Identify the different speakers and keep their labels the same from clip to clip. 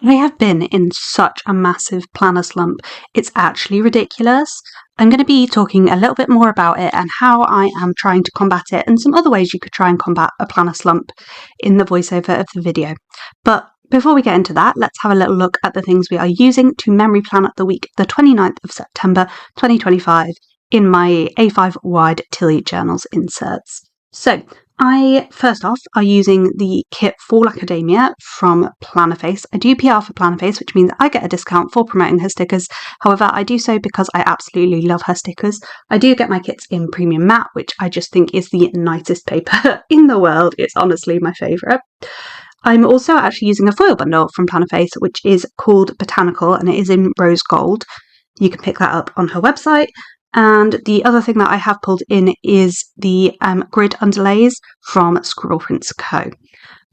Speaker 1: I have been in such a massive planner slump. It's actually ridiculous. I'm going to be talking a little bit more about it and how I am trying to combat it and some other ways you could try and combat a planner slump in the voiceover of the video. But before we get into that, let's have a little look at the things we are using to memory plan the week, the 29th of September 2025, in my A5 wide Tilly Journals inserts. So, first off, are using the kit Fall Academia from Plannerface. I do PR for Plannerface, which means I get a discount for promoting her stickers. However, I do so because I absolutely love her stickers. I do get my kits in premium matte, which I just think is the nicest paper in the world. It's honestly my favourite. I'm also actually using a foil bundle from Plannerface, which is called Botanical, and it is in rose gold. You can pick that up on her website. And the other thing that I have pulled in is the grid underlays from Squirrel Prints Co.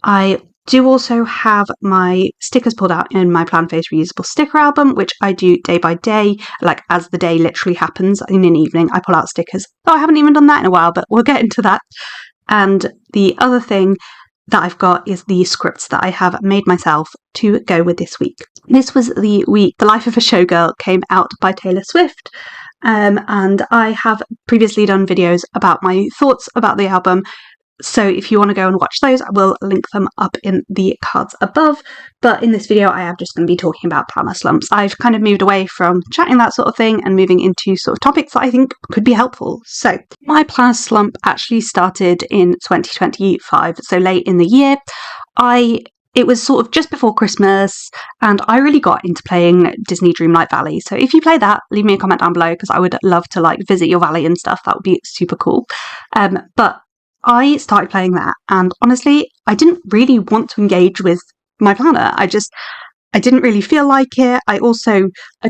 Speaker 1: I do also have my stickers pulled out in my Plannerface reusable sticker album, which I do day by day, like as the day literally happens. In an evening, I pull out stickers. Oh, I haven't even done that in a while, but we'll get into that. And the other thing that I've got is the scripts that I have made myself to go with this week. This was the week The Life of a Showgirl came out by Taylor Swift. And I have previously done videos about my thoughts about the album. So if you want to go and watch those, I will link them up in the cards above. But in this video, I am just going to be talking about planner slumps. I've kind of moved away from chatting that sort of thing and moving into sort of topics that I think could be helpful. So my planner slump actually started in 2025, so late in the year. It was sort of just before Christmas, and I really got into playing Disney Dreamlight Valley. So if you play that, leave me a comment down below because I would love to visit your valley and stuff. That would be super cool. But I started playing that, and honestly, I didn't really want to engage with my planner. I didn't really feel like it. I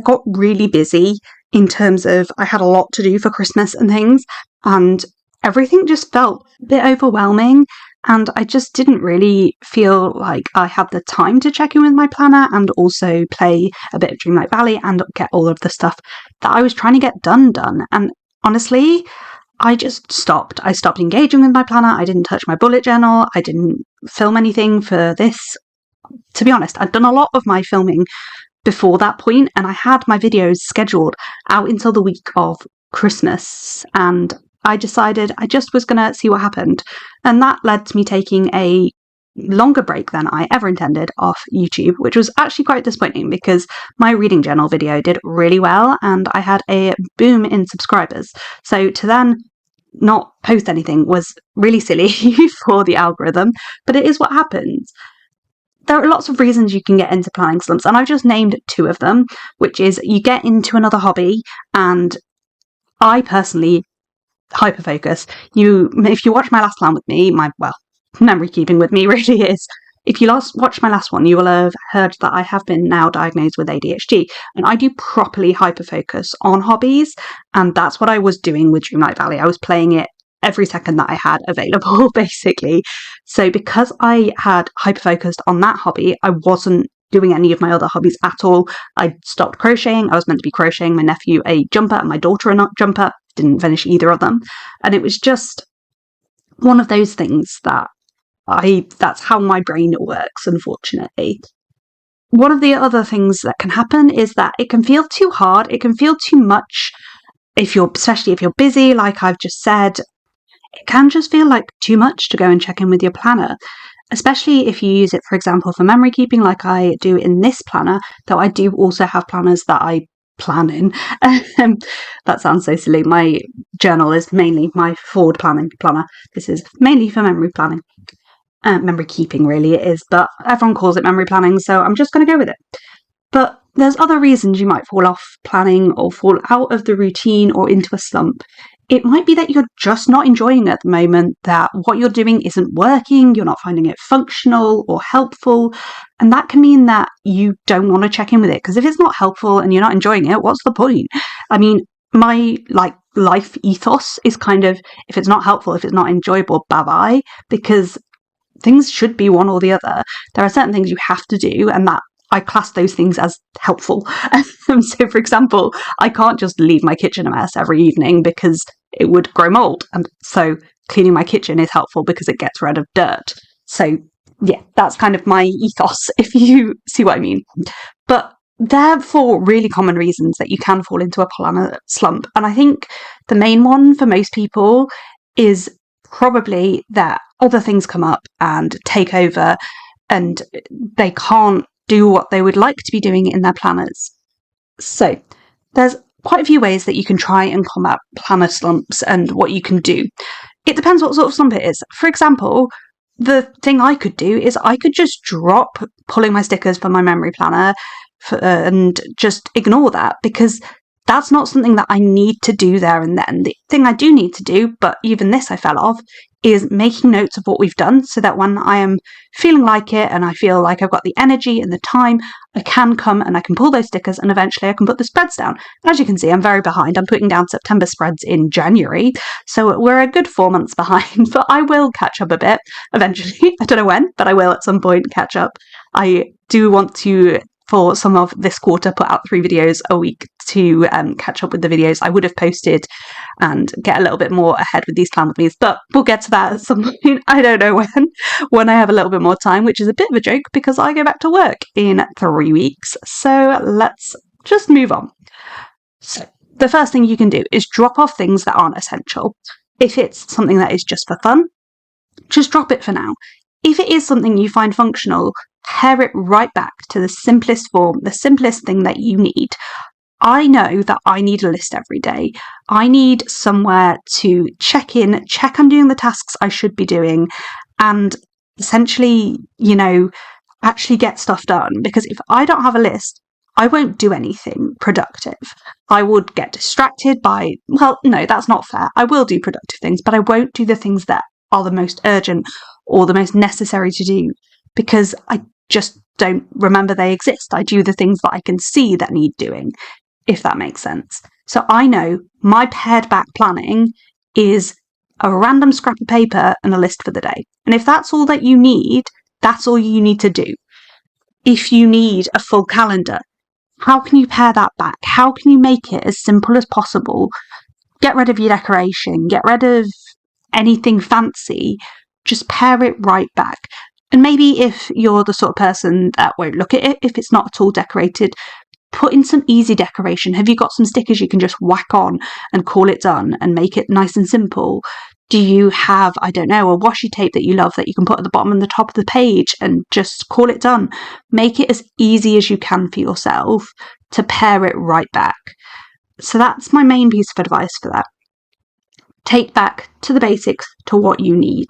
Speaker 1: got really busy in terms of I had a lot to do for Christmas and things, and everything just felt a bit overwhelming. And I just didn't really feel like I had the time to check in with my planner and also play a bit of Dreamlight Valley and get all of the stuff that I was trying to get done. And honestly, I just stopped. I stopped engaging with my planner. I didn't touch my bullet journal. I didn't film anything for this. To be honest, I'd done a lot of my filming before that point, and I had my videos scheduled out until the week of Christmas, and I decided I just was going to see what happened. And that led to me taking a longer break than I ever intended off YouTube, which was actually quite disappointing because my reading journal video did really well and I had a boom in subscribers. So to then not post anything was really silly for the algorithm, but it is what happens. There are lots of reasons you can get into planning slumps, and I've just named two of them, which is you get into another hobby, and I personally hyperfocus. If you watch my last plan with me, memory keeping with me really is. If you watched my last one, you will have heard that I have been now diagnosed with ADHD, and I do properly hyperfocus on hobbies, and that's what I was doing with Dreamlight Valley. I was playing it every second that I had available, basically. So because I had hyperfocused on that hobby, I wasn't doing any of my other hobbies at all. I stopped crocheting. I was meant to be crocheting my nephew a jumper and my daughter a jumper. Didn't finish either of them. And it was just one of those things that's how my brain works, unfortunately. One of the other things that can happen is that it can feel too hard. It can feel too much especially if you're busy, like I've just said. It can just feel like too much to go and check in with your planner, especially if you use it, for example, for memory keeping like I do in this planner, though I do also have planners that I plan in. That sounds so silly. My journal is mainly my forward planning planner. This is mainly for memory planning. Memory keeping really it is, but everyone calls it memory planning, so I'm just going to go with it. But there's other reasons you might fall off planning or fall out of the routine or into a slump. It might be that you're just not enjoying it at the moment, that what you're doing isn't working, you're not finding it functional or helpful, and that can mean that you don't want to check in with it, because if it's not helpful and you're not enjoying it, what's the point? I mean, my life ethos is kind of, if it's not helpful, if it's not enjoyable, bye-bye, because things should be one or the other. There are certain things you have to do, and that I class those things as helpful. So, for example, I can't just leave my kitchen a mess every evening because it would grow mold. And so cleaning my kitchen is helpful because it gets rid of dirt. So Yeah, that's kind of my ethos, if you see what I mean. But they're for really common reasons that you can fall into a planner slump. And I think the main one for most people is probably that other things come up and take over and they can't do what they would like to be doing in their planners. So there's quite a few ways that you can try and combat planner slumps and what you can do. It depends what sort of slump it is. For example, the thing I could do is I could just drop pulling my stickers from my memory planner and just ignore that, because that's not something that I need to do there and then. The thing I do need to do, but even this I fell off, is making notes of what we've done so that when I am feeling like it and I feel like I've got the energy and the time, I can come and I can pull those stickers and eventually I can put the spreads down. As you can see, I'm very behind. I'm putting down September spreads in January, so we're a good 4 months behind, but I will catch up a bit eventually. I don't know when, but I will at some point catch up. I do want to, for some of this quarter, put out 3 videos a week to catch up with the videos I would have posted and get a little bit more ahead with these plan with me's, but we'll get to that at some point. I don't know when I have a little bit more time, which is a bit of a joke because I go back to work in 3 weeks. So let's just move on. So the first thing you can do is drop off things that aren't essential. If it's something that is just for fun, just drop it for now. If it is something you find functional, pare it right back to the simplest form, the simplest thing that you need. I know that I need a list every day. I need somewhere to check in, check I'm doing the tasks I should be doing, and essentially, actually get stuff done. Because if I don't have a list, I won't do anything productive. I would get distracted by, well, no, that's not fair. I will do productive things, but I won't do the things that are the most urgent or the most necessary to do, because I just don't remember they exist. I do the things that I can see that need doing, if that makes sense. So I know my pared back planning is a random scrap of paper and a list for the day. And if that's all that you need, that's all you need to do. If you need a full calendar, how can you pare that back? How can you make it as simple as possible? Get rid of your decoration, get rid of anything fancy, just pare it right back. And maybe if you're the sort of person that won't look at it, if it's not at all decorated, put in some easy decoration. Have you got some stickers you can just whack on and call it done and make it nice and simple? Do you have, I don't know, a washi tape that you love that you can put at the bottom and the top of the page and just call it done? Make it as easy as you can for yourself to pare it right back. So that's my main piece of advice for that. Take back to the basics, to what you need.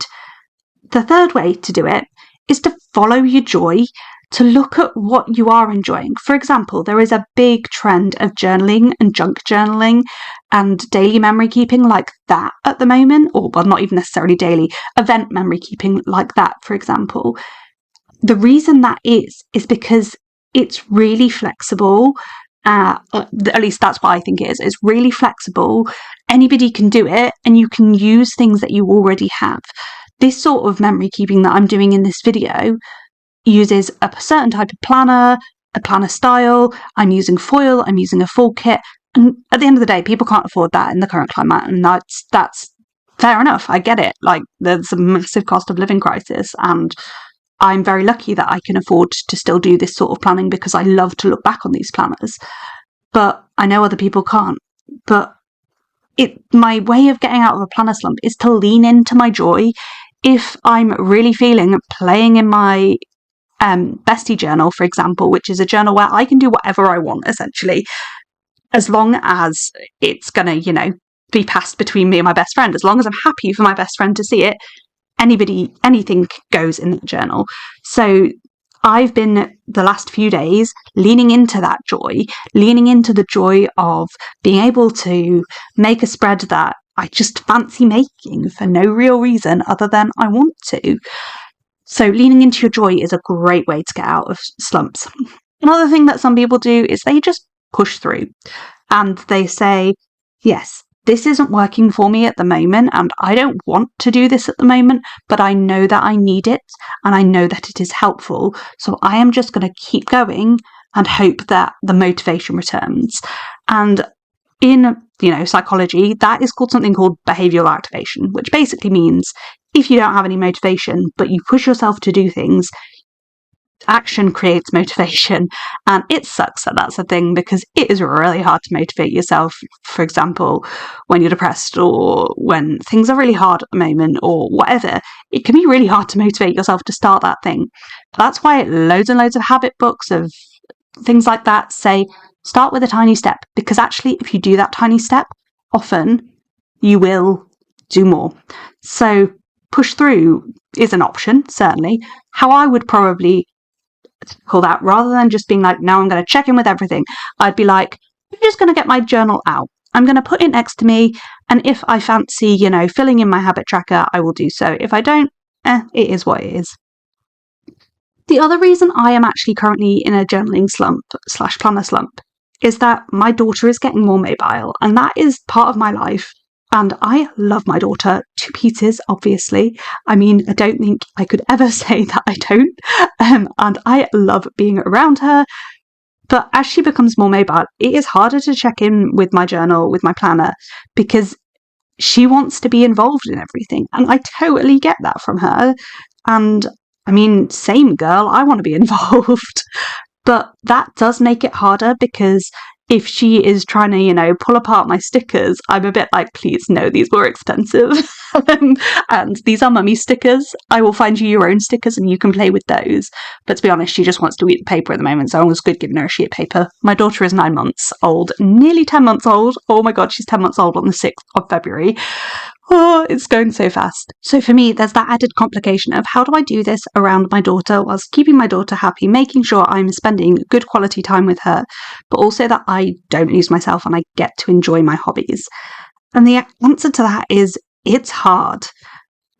Speaker 1: The third way to do it is to follow your joy, to look at what you are enjoying. For example, there is a big trend of journaling and junk journaling and daily memory keeping like that at the moment, or well, not even necessarily daily, event memory keeping like that, for example. The reason that is because it's really flexible. At least that's what I think it is. It's really flexible. Anybody can do it, and you can use things that you already have. This sort of memory keeping that I'm doing in this video uses a certain type of planner, a planner style. I'm using foil, I'm using a full kit, and at the end of the day, people can't afford that in the current climate, and that's fair enough. I get it. Like, there's a massive cost of living crisis, and I'm very lucky that I can afford to still do this sort of planning because I love to look back on these planners. But I know other people can't. But my way of getting out of a planner slump is to lean into my joy. If I'm really feeling playing in my bestie journal, for example, which is a journal where I can do whatever I want, essentially, as long as it's going to, be passed between me and my best friend, as long as I'm happy for my best friend to see it, anything goes in the journal. So I've been the last few days leaning into that joy, leaning into the joy of being able to make a spread that I just fancy making for no real reason other than I want to. So leaning into your joy is a great way to get out of slumps. Another thing that some people do is they just push through and they say, yes, this isn't working for me at the moment and I don't want to do this at the moment, but I know that I need it and I know that it is helpful. So I am just going to keep going and hope that the motivation returns. And in, psychology, that is called something called behavioral activation, which basically means if you don't have any motivation, but you push yourself to do things, action creates motivation, and it sucks that that's a thing, because it is really hard to motivate yourself. For example, when you're depressed or when things are really hard at the moment or whatever, it can be really hard to motivate yourself to start that thing. That's why loads and loads of habit books of things like that say start with a tiny step, because actually if you do that tiny step, often you will do more. So push through is an option, certainly. How I would probably call that, rather than just being like, now I'm going to check in with everything, I'd be like, I'm just going to get my journal out. I'm going to put it next to me, and if I fancy, filling in my habit tracker, I will do so. If I don't, it is what it is. The other reason I am actually currently in a journaling slump / planner slump is that my daughter is getting more mobile, and that is part of my life. And I love my daughter to pieces, obviously. I mean, I don't think I could ever say that I don't. And I love being around her. But as she becomes more mobile, it is harder to check in with my journal, with my planner, because she wants to be involved in everything. And I totally get that from her. And I mean, same girl, I want to be involved. But that does make it harder, because if she is trying to, pull apart my stickers, I'm a bit like, please, no, these were expensive. And these are mummy stickers. I will find you your own stickers and you can play with those. But to be honest, she just wants to eat the paper at the moment, so I was good giving her a sheet of paper. My daughter is 9 months old, nearly 10 months old. Oh my God, she's 10 months old on the 6th of February. Oh, it's going so fast. So for me, there's that added complication of how do I do this around my daughter whilst keeping my daughter happy, making sure I'm spending good quality time with her, but also that I don't lose myself and I get to enjoy my hobbies. And the answer to that is it's hard.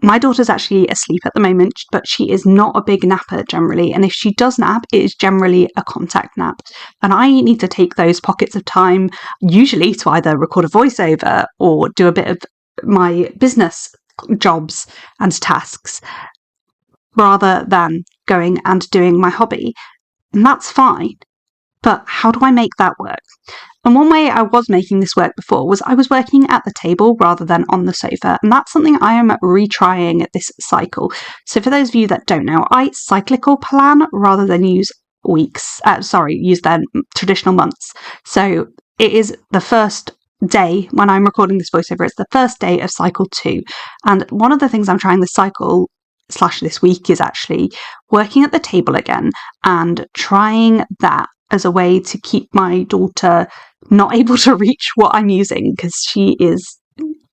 Speaker 1: My daughter's actually asleep at the moment, but she is not a big napper generally. And if she does nap, it is generally a contact nap. And I need to take those pockets of time, usually to either record a voiceover or do a bit of my business jobs and tasks, rather than going and doing my hobby. And that's fine. But how do I make that work? And one way I was making this work before was I was working at the table rather than on the sofa. And that's something I am retrying this cycle. So for those of you that don't know, I cyclical plan rather than use use their traditional months. So it is the first day when I'm recording this voiceover, it's the first day of cycle 2. And one of the things I'm trying this cycle / this week is actually working at the table again and trying that as a way to keep my daughter not able to reach what I'm using, because she is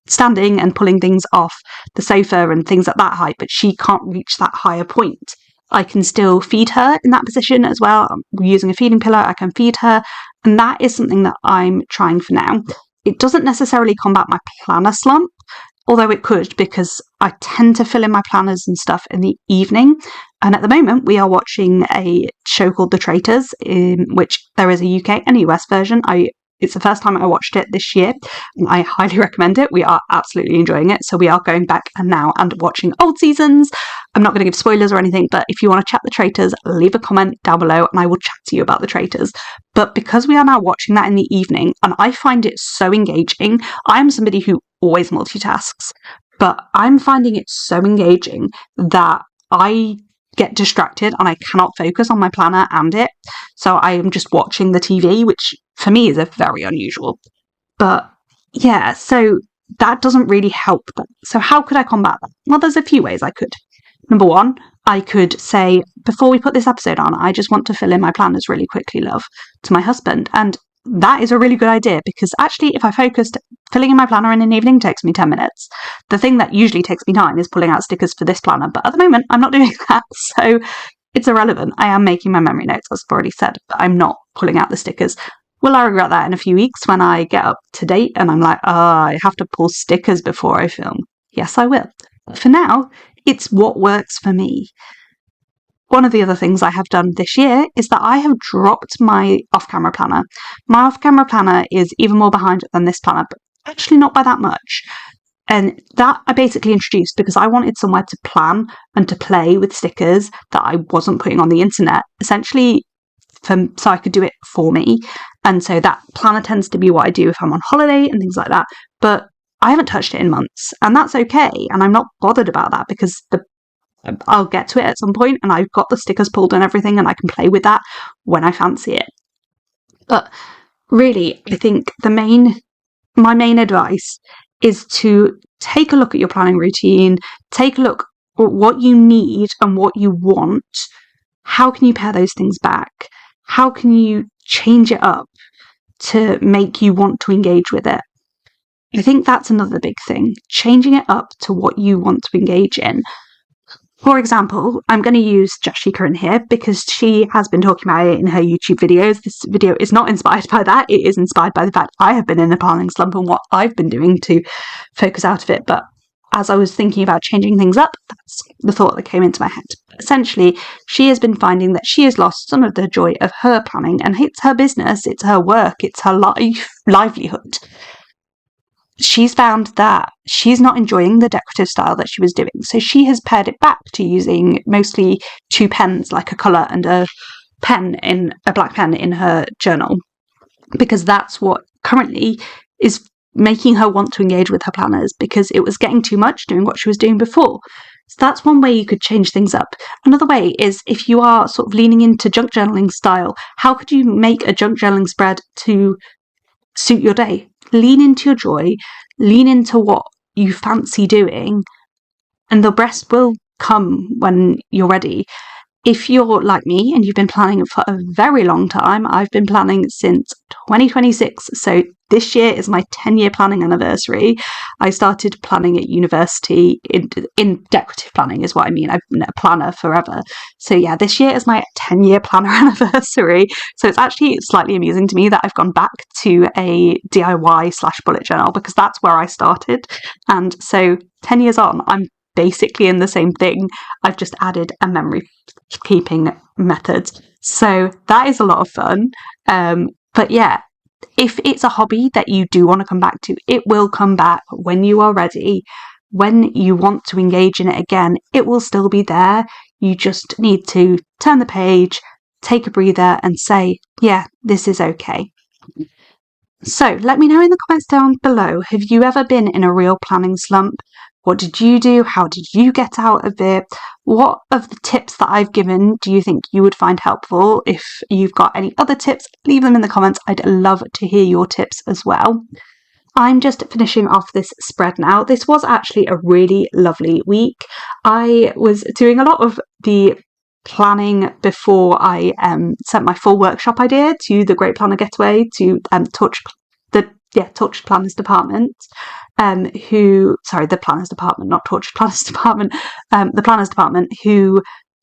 Speaker 1: standing and pulling things off the sofa and things at that height, but she can't reach that higher point. I can still feed her in that position as well. I'm using a feeding pillow, I can feed her, and that is something that I'm trying for now. It doesn't necessarily combat my planner slump, although it could, because I tend to fill in my planners and stuff in the evening. And at the moment, we are watching a show called The Traitors, in which there is a UK and US version. It's the first time I watched it this year, and I highly recommend it. We are absolutely enjoying it. So we are going back and watching old seasons. I'm not going to give spoilers or anything, but if you want to chat The Traitors, leave a comment down below and I will chat to you about The Traitors. But because we are now watching that in the evening, and I find it so engaging, I am somebody who always multitasks, but I'm finding it so engaging that I get distracted and I cannot focus on my planner and it. So I am just watching the TV, which for me is a very unusual. But yeah, so that doesn't really help. So how could I combat that? Well, there's a few ways I could. Number one, I could say, before we put this episode on, I just want to fill in my planners really quickly, love, to my husband. And that is a really good idea, because actually if I focused, filling in my planner in an evening takes me 10 minutes. The thing that usually takes me time is pulling out stickers for this planner, but at the moment I'm not doing that, so it's irrelevant. I am making my memory notes, as I've already said, but I'm not pulling out the stickers. Will I regret that in a few weeks when I get up to date and I'm like, I have to pull stickers before I film? Yes, I will. But for now, it's what works for me. One of the other things I have done this year is that I have dropped my off-camera planner. My off-camera planner is even more behind than this planner, but actually not by that much. And that I basically introduced because I wanted somewhere to plan and to play with stickers that I wasn't putting on the internet, essentially so I could do it for me. And so that planner tends to be what I do if I'm on holiday and things like that. But I haven't touched it in months, and that's okay. And I'm not bothered about that because I'll get to it at some point, and I've got the stickers pulled and everything, and I can play with that when I fancy it. But really, I think my main advice is to take a look at your planning routine, take a look at what you need and what you want. How can you pare those things back? How can you change it up to make you want to engage with it? I think that's another big thing, changing it up to what you want to engage in. For example, I'm going to use Jashika in here because she has been talking about it in her YouTube videos. This video is not inspired by that. It is inspired by the fact I have been in a planning slump and what I've been doing to focus out of it. But as I was thinking about changing things up, that's the thought that came into my head. Essentially, she has been finding that she has lost some of the joy of her planning, and it's her business, it's her work, it's her livelihood. She's found that she's not enjoying the decorative style that she was doing. So she has pared it back to using mostly 2 pens, like a colour and a black pen in her journal, because that's what currently is making her want to engage with her planners, because it was getting too much doing what she was doing before. So that's one way you could change things up. Another way is if you are sort of leaning into junk journaling style, how could you make a junk journaling spread to suit your day? Lean into your joy, lean into what you fancy doing, and the rest will come when you're ready. If you're like me and you've been planning for a very long time, I've been planning since 2026, so this year is my 10-year planning anniversary. I started planning at university in decorative planning is what I mean. I've been a planner forever. So yeah, this year is my 10-year planner anniversary. So it's actually slightly amusing to me that I've gone back to a DIY/bullet journal, because that's where I started. And so 10 years on, I'm basically in the same thing. I've just added a memory keeping method. So that is a lot of fun. But yeah, if it's a hobby that you do want to come back to, it will come back when you are ready. When you want to engage in it again, it will still be there. You just need to turn the page, take a breather and say, yeah, this is okay. So let me know in the comments down below, have you ever been in a real planning slump? What did you do? How did you get out of it? What of the tips that I've given do you think you would find helpful? If you've got any other tips, leave them in the comments. I'd love to hear your tips as well. I'm just finishing off this spread now. This was actually a really lovely week. I was doing a lot of the planning before I sent my full workshop idea to the Great Planner Getaway, to Tortured Planners Department, the Planners Department, not Tortured Planners Department, the Planners Department, who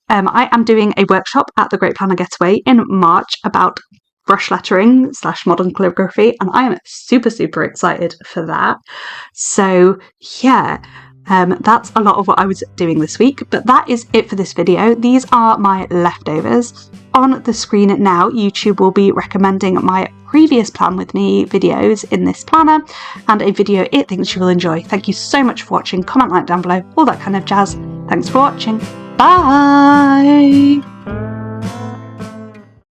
Speaker 1: I am doing a workshop at the Great Planner Getaway in March about brush lettering / modern calligraphy, and I am super, super excited for that. So yeah, that's a lot of what I was doing this week, but that is it for this video. These are my leftovers. On the screen now, YouTube will be recommending my previous Plan With Me videos in this planner, and a video it thinks you will enjoy. Thank you so much for watching. Comment, like down below, all that kind of jazz. Thanks for watching. Bye!